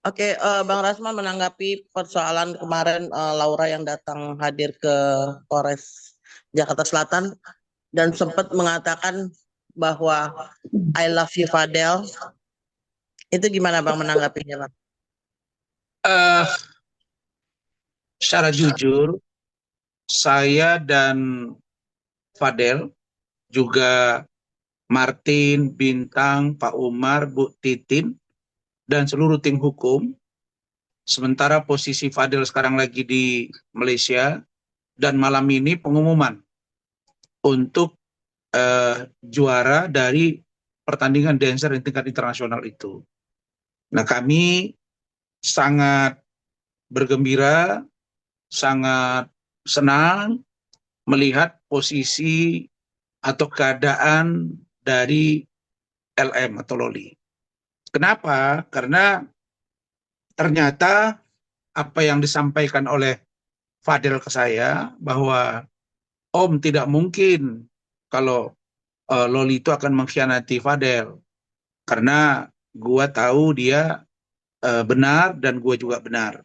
Oke, Bang Rasman menanggapi persoalan kemarin Laura yang datang hadir ke Polres Jakarta Selatan dan sempat mengatakan bahwa I love you Fadel. Itu gimana Bang menanggapinya Bang? Eh, Secara jujur, saya dan Fadel, juga Martin, Bintang, Pak Umar, Bu Titin, dan seluruh tim hukum, sementara posisi Fadel sekarang lagi di Malaysia, dan malam ini pengumuman untuk juara dari pertandingan dancer di tingkat internasional itu. Nah, kami sangat bergembira, sangat senang melihat posisi atau keadaan dari LM atau Loli. Kenapa? Karena ternyata apa yang disampaikan oleh Fadel ke saya bahwa Om tidak mungkin kalau Loli itu akan mengkhianati Fadel karena gua tahu dia benar dan gua juga benar.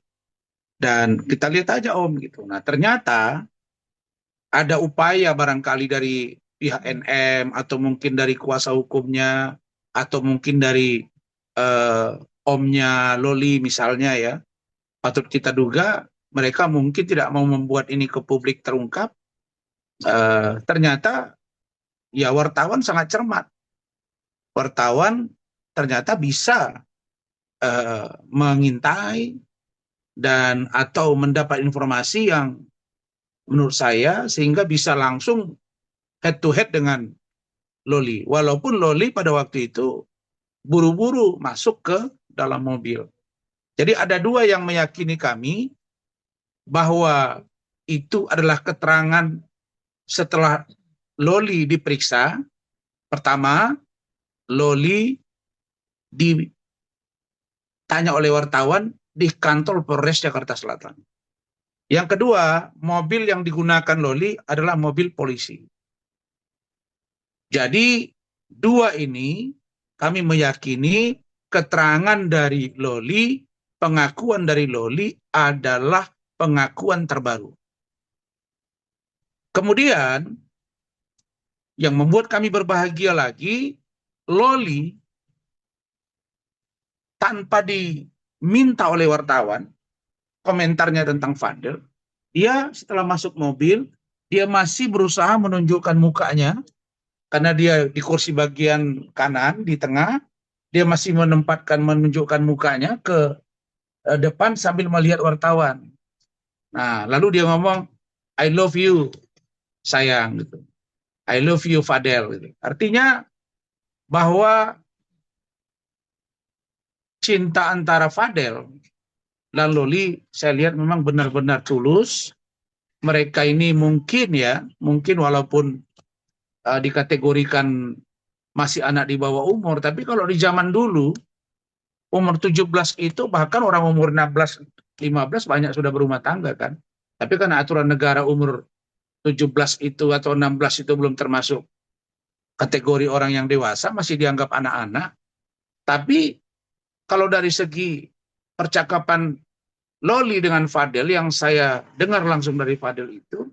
Dan kita lihat aja Om gitu. Nah, ternyata ada upaya barangkali dari pihak NM atau mungkin dari kuasa hukumnya atau mungkin dari eh, omnya Loli misalnya ya, patut kita duga mereka mungkin tidak mau membuat ini ke publik terungkap. Ternyata ya wartawan sangat cermat. Wartawan ternyata bisa mengintai dan atau mendapat informasi yang menurut saya sehingga bisa langsung head to head dengan Loli. Walaupun Loli pada waktu itu buru-buru masuk ke dalam mobil. Jadi ada dua yang meyakini kami bahwa itu adalah keterangan setelah Loli diperiksa. Pertama, Loli ditanya oleh wartawan di kantor Polres Jakarta Selatan. Yang kedua, mobil yang digunakan Loli adalah mobil polisi. Jadi dua ini kami meyakini keterangan dari Loli, pengakuan dari Loli adalah pengakuan terbaru. Kemudian yang membuat kami berbahagia lagi, Loli tanpa diminta oleh wartawan komentarnya tentang Fadel, dia setelah masuk mobil, dia masih berusaha menunjukkan mukanya karena dia di kursi bagian kanan di tengah, dia masih menunjukkan mukanya ke depan sambil melihat wartawan. Nah, lalu dia ngomong, I love you, sayang, gitu. I love you, Fadel. Gitu. Artinya bahwa cinta antara Fadel dan Loli, saya lihat memang benar-benar tulus. Mereka ini mungkin ya, mungkin walaupun dikategorikan masih anak di bawah umur, tapi kalau di zaman dulu, umur 17 itu bahkan orang umur 16, 15 banyak sudah berumah tangga kan. Tapi karena aturan negara umur 17 itu atau 16 itu belum termasuk kategori orang yang dewasa, masih dianggap anak-anak. Tapi kalau dari segi percakapan Loli dengan Fadel yang saya dengar langsung dari Fadel itu,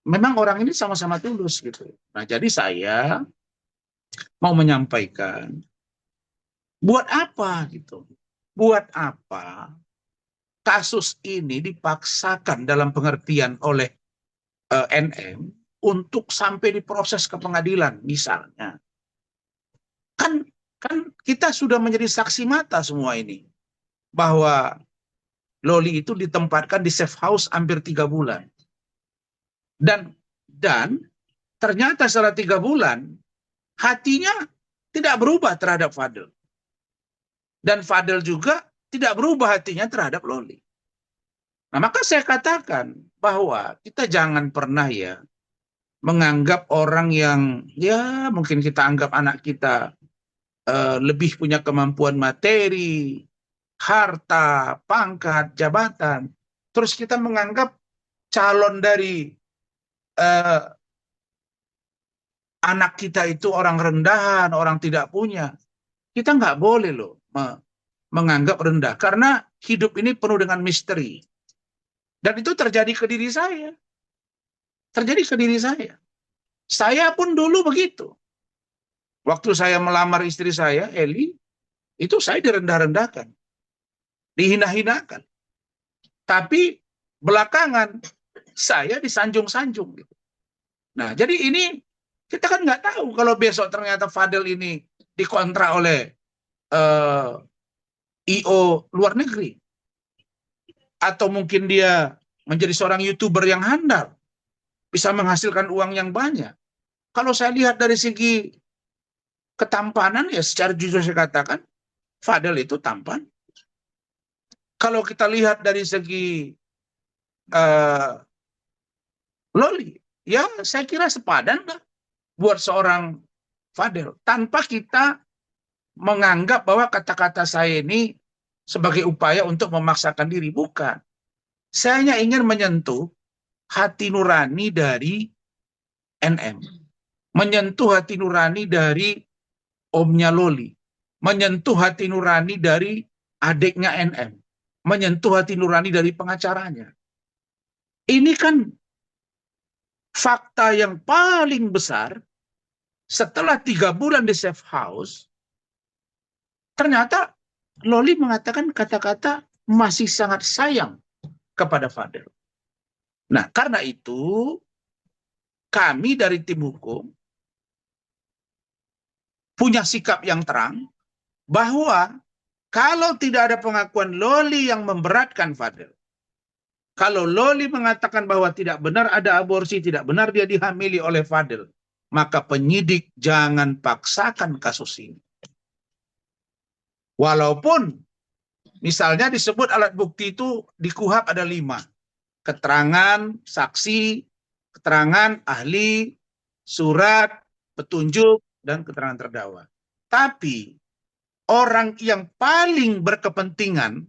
memang orang ini sama-sama tulus gitu. Nah, jadi saya mau menyampaikan, buat apa gitu? Buat apa kasus ini dipaksakan dalam pengertian oleh NM untuk sampai diproses ke pengadilan misalnya? Kan kan kita sudah menjadi saksi mata semua ini bahwa Loli itu ditempatkan di safe house hampir 3 bulan dan ternyata setelah 3 bulan hatinya tidak berubah terhadap Fadel dan Fadel juga tidak berubah hatinya terhadap Loli. Nah, maka saya katakan bahwa kita jangan pernah ya menganggap orang yang ya mungkin kita anggap anak kita lebih punya kemampuan materi, harta, pangkat, jabatan. Terus kita menganggap calon dari eh, anak kita itu orang rendahan, orang tidak punya. Kita nggak boleh loh menganggap rendah. Karena hidup ini penuh dengan misteri. Dan itu terjadi ke diri saya. Terjadi ke diri saya. Saya pun dulu begitu. Waktu saya melamar istri saya, Eli, itu saya direndah-rendahkan. Dihina-hinakan. Tapi belakangan saya disanjung-sanjung. Gitu. Nah, jadi ini kita kan nggak tahu kalau besok ternyata Fadel ini dikontrak oleh IO luar negeri. Atau mungkin dia menjadi seorang YouTuber yang handal. Bisa menghasilkan uang yang banyak. Kalau saya lihat dari segi ketampanan, ya secara jujur saya katakan, Fadel itu tampan. Kalau kita lihat dari segi Loli, ya saya kira sepadan lah buat seorang Fadel. Tanpa kita menganggap bahwa kata-kata saya ini sebagai upaya untuk memaksakan diri. Bukan. Saya hanya ingin menyentuh hati nurani dari NM. Menyentuh hati nurani dari omnya Loli. Menyentuh hati nurani dari adiknya NM. Menyentuh hati nurani dari pengacaranya. Ini kan fakta yang paling besar. Setelah 3 bulan di safe house, ternyata Loli mengatakan kata-kata masih sangat sayang kepada Fadel. Nah, karena itu kami dari tim hukum punya sikap yang terang bahwa kalau tidak ada pengakuan Loli yang memberatkan Fadel, kalau Loli mengatakan bahwa tidak benar ada aborsi, tidak benar dia dihamili oleh Fadel, maka penyidik jangan paksakan kasus ini. Walaupun misalnya disebut alat bukti itu di KUHP ada 5. Keterangan saksi, keterangan ahli, surat, petunjuk, dan keterangan terdakwa. Tapi orang yang paling berkepentingan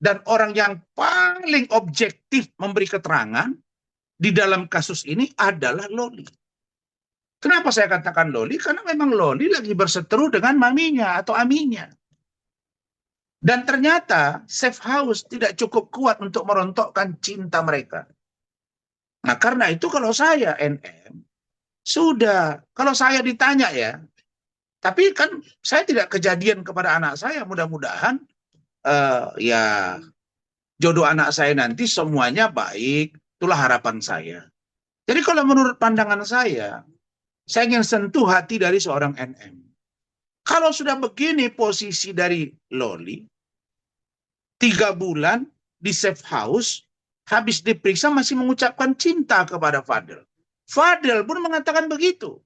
dan orang yang paling objektif memberi keterangan di dalam kasus ini adalah Loli. Kenapa saya katakan Loli? Karena memang Loli lagi berseteru dengan maminya atau aminya. Dan ternyata safe house tidak cukup kuat untuk merontokkan cinta mereka. Nah, karena itu kalau saya NM, sudah, kalau saya ditanya ya, tapi kan saya tidak kejadian kepada anak saya, mudah-mudahan ya jodoh anak saya nanti semuanya baik, itulah harapan saya. Jadi kalau menurut pandangan saya ingin sentuh hati dari seorang NM. Kalau sudah begini posisi dari Loli, 3 bulan di safe house, habis diperiksa masih mengucapkan cinta kepada Fadel. Fadel pun mengatakan begitu.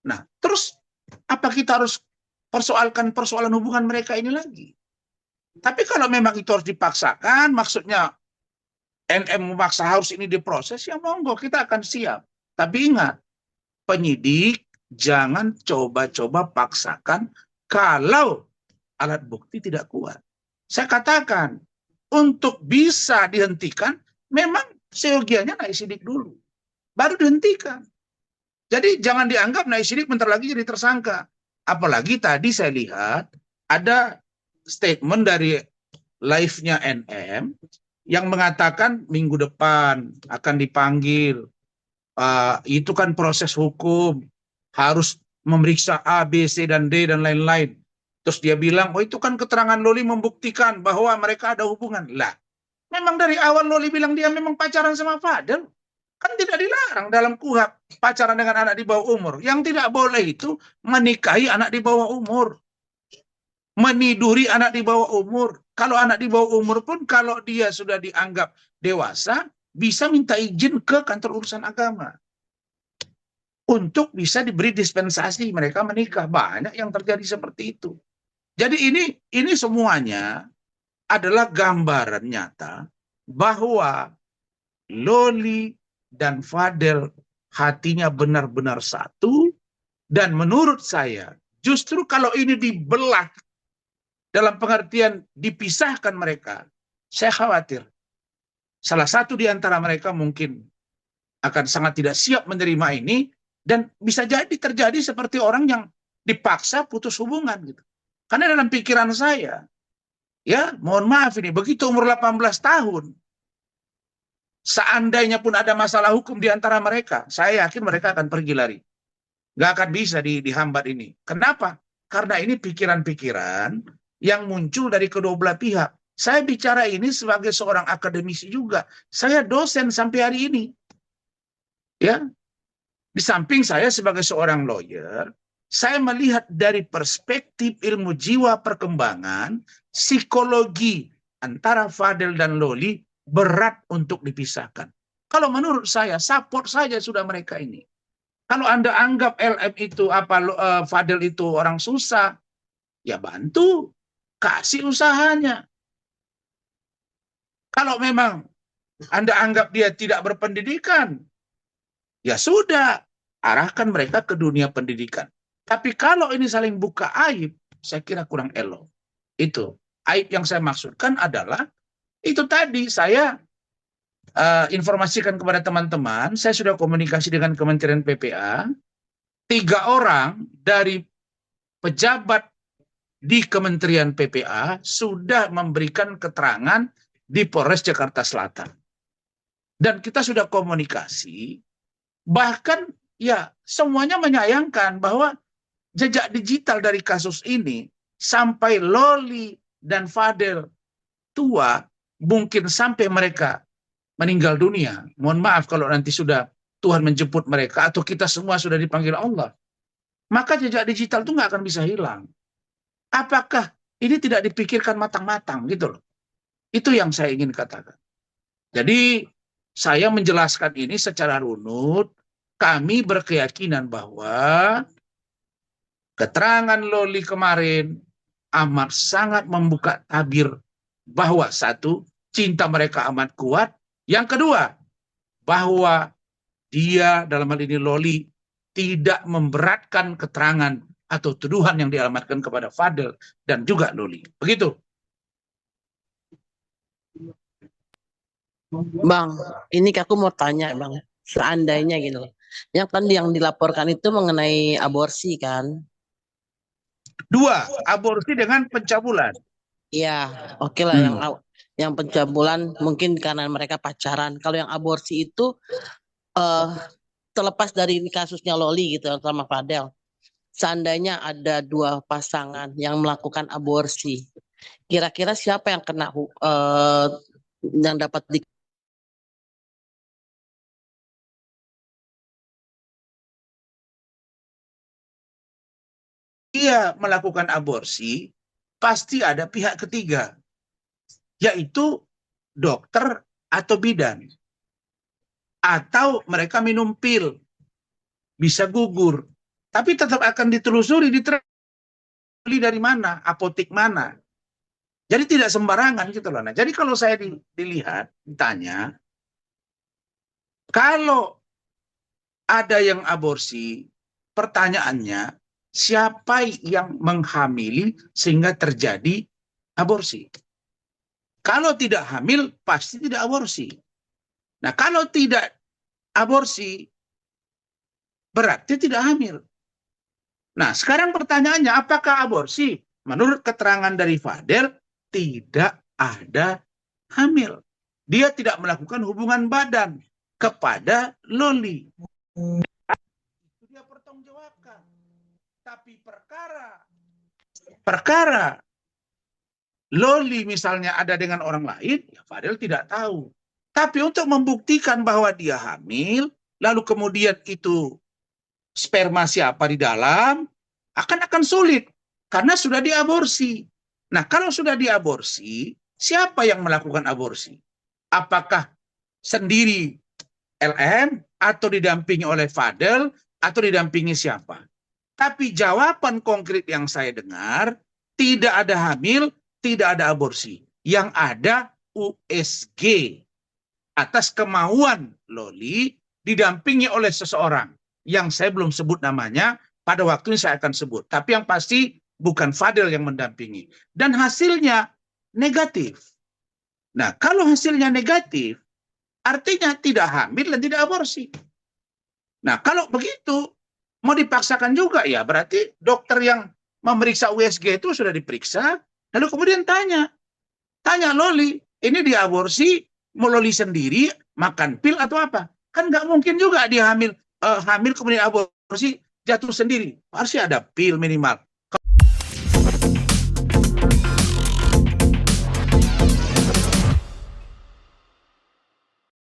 Nah, terus apa kita harus persoalkan persoalan hubungan mereka ini lagi? Tapi kalau memang itu harus dipaksakan, maksudnya NM memaksa harus ini diproses, ya monggo kita akan siap. Tapi ingat, penyidik jangan coba-coba paksakan kalau alat bukti tidak kuat. Saya katakan, untuk bisa dihentikan, memang seyogianya naik sidik dulu. Baru dihentikan. Jadi jangan dianggap naik sidik bentar lagi jadi tersangka. Apalagi tadi saya lihat ada statement dari live-nya NM yang mengatakan minggu depan akan dipanggil. Itu kan proses hukum. Harus memeriksa A, B, C, dan D, dan lain-lain. Terus dia bilang, oh itu kan keterangan Loli membuktikan bahwa mereka ada hubungan. Lah, memang dari awal Loli bilang dia memang pacaran sama Fadel. Kan tidak dilarang dalam KUHP pacaran dengan anak di bawah umur. Yang tidak boleh itu menikahi anak di bawah umur. Meniduri anak di bawah umur. Kalau anak di bawah umur pun kalau dia sudah dianggap dewasa, bisa minta izin ke kantor urusan agama. Untuk bisa diberi dispensasi mereka menikah. Banyak yang terjadi seperti itu. Jadi ini semuanya adalah gambaran nyata bahwa Loli dan Fadel hatinya benar-benar satu. Dan menurut saya, justru kalau ini dibelah dalam pengertian dipisahkan mereka, saya khawatir salah satu di antara mereka mungkin akan sangat tidak siap menerima ini, dan bisa jadi terjadi seperti orang yang dipaksa putus hubungan gitu. Karena dalam pikiran saya, ya mohon maaf ini, begitu umur 18 tahun, seandainya pun ada masalah hukum di antara mereka, saya yakin mereka akan pergi lari. Nggak akan bisa dihambat ini. Kenapa? Karena ini pikiran-pikiran yang muncul dari kedua belah pihak. Saya bicara ini sebagai seorang akademisi juga. Saya dosen sampai hari ini. Ya, di samping saya sebagai seorang lawyer, saya melihat dari perspektif ilmu jiwa perkembangan, psikologi antara Fadel dan Loli berat untuk dipisahkan. Kalau menurut saya, support saja sudah mereka ini. Kalau Anda anggap LM itu Fadel itu orang susah, ya bantu, kasih usahanya. Kalau memang Anda anggap dia tidak berpendidikan, ya sudah, arahkan mereka ke dunia pendidikan. Tapi kalau ini saling buka aib, saya kira kurang elok. Itu aib yang saya maksudkan adalah itu tadi saya informasikan kepada teman-teman, saya sudah komunikasi dengan Kementerian PPA, 3 orang dari pejabat di Kementerian PPA sudah memberikan keterangan di Polres Jakarta Selatan. Dan kita sudah komunikasi, bahkan ya semuanya menyayangkan bahwa jejak digital dari kasus ini sampai Loli dan Fadel tua, mungkin sampai mereka meninggal dunia. Mohon maaf kalau nanti sudah Tuhan menjemput mereka atau kita semua sudah dipanggil Allah. Maka jejak digital itu nggak akan bisa hilang. Apakah ini tidak dipikirkan matang-matang gitu loh. Itu yang saya ingin katakan. Jadi saya menjelaskan ini secara runut. Kami berkeyakinan bahwa keterangan Loli kemarin amat sangat membuka tabir bahwa satu, cinta mereka amat kuat. Yang kedua, bahwa dia dalam hal ini Loli tidak memberatkan keterangan atau tuduhan yang dialamatkan kepada Fadel dan juga Loli. Begitu. Bang, ini aku mau tanya Bang, seandainya gitu loh. Yang tadi yang dilaporkan itu mengenai aborsi kan? 2, aborsi dengan pencabulan. Iya, oke lah yang pencabulan mungkin karena mereka pacaran. Kalau yang aborsi itu terlepas dari kasusnya Loli gitu sama Fadel. Seandainya ada 2 pasangan yang melakukan aborsi, kira-kira siapa yang kena yang dapat Dia melakukan aborsi, pasti ada pihak ketiga, yaitu dokter atau bidan. Atau mereka minum pil, bisa gugur. Tapi tetap akan ditelusuri, diteliti dari mana, apotek mana. Jadi tidak sembarangan gitu loh. Nah, jadi kalau saya dilihat, ditanya, kalau ada yang aborsi, pertanyaannya, siapa yang menghamili sehingga terjadi aborsi? Kalau tidak hamil, pasti tidak aborsi. Nah, kalau tidak aborsi, berarti tidak hamil. Nah, sekarang pertanyaannya, apakah aborsi? Menurut keterangan dari Fadel, tidak ada hamil. Dia tidak melakukan hubungan badan kepada Loli. Itu dia pertanggungjawabkan. Tapi perkara Loli misalnya ada dengan orang lain, ya Fadel tidak tahu. Tapi untuk membuktikan bahwa dia hamil, lalu kemudian itu sperma siapa di dalam, akan sulit. Karena sudah diaborsi. Nah, kalau sudah diaborsi, siapa yang melakukan aborsi? Apakah sendiri LM, atau didampingi oleh Fadel, atau didampingi siapa? Tapi jawaban konkret yang saya dengar, tidak ada hamil, tidak ada aborsi. Yang ada USG atas kemauan Loli didampingi oleh seseorang yang saya belum sebut namanya, pada waktu ini saya akan sebut. Tapi yang pasti bukan Fadel yang mendampingi. Dan hasilnya negatif. Nah, kalau hasilnya negatif, artinya tidak hamil dan tidak aborsi. Nah, kalau begitu, mau dipaksakan juga ya, berarti dokter yang memeriksa USG itu sudah diperiksa, lalu kemudian tanya Loli, ini diaborsi, mau Loli sendiri, makan pil atau apa? Kan nggak mungkin juga dia hamil kemudian aborsi, jatuh sendiri. Harusnya ada pil minimal.